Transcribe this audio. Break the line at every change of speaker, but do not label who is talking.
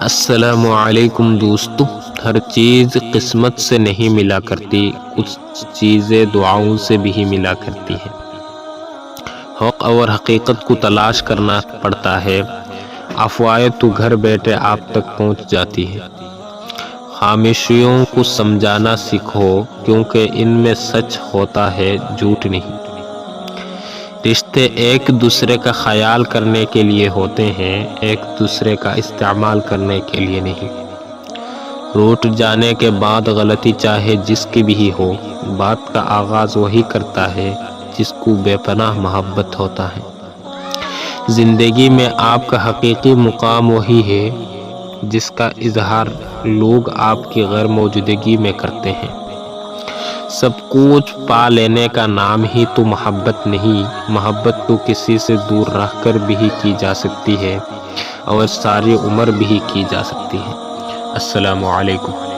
السلام علیکم دوستو، ہر چیز قسمت سے نہیں ملا کرتی، کچھ چیزیں دعاؤں سے بھی ملا کرتی ہیں۔ حق اور حقیقت کو تلاش کرنا پڑتا ہے، افواہیں تو گھر بیٹھے آپ تک پہنچ جاتی ہے۔ خاموشیوں کو سمجھانا سیکھو، کیونکہ ان میں سچ ہوتا ہے، جھوٹ نہیں۔ رشتے ایک دوسرے کا خیال کرنے کے لیے ہوتے ہیں، ایک دوسرے کا استعمال کرنے کے لیے نہیں۔ روٹ جانے کے بعد غلطی چاہے جس کی بھی ہو، بات کا آغاز وہی کرتا ہے جس کو بے پناہ محبت ہوتا ہے۔ زندگی میں آپ کا حقیقی مقام وہی ہے جس کا اظہار لوگ آپ کی غیر موجودگی میں کرتے ہیں۔ سب کچھ پا لینے کا نام ہی تو محبت نہیں، محبت تو کسی سے دور رہ کر بھی کی جا سکتی ہے اور ساری عمر بھی کی جا سکتی ہے۔ السلام علیکم۔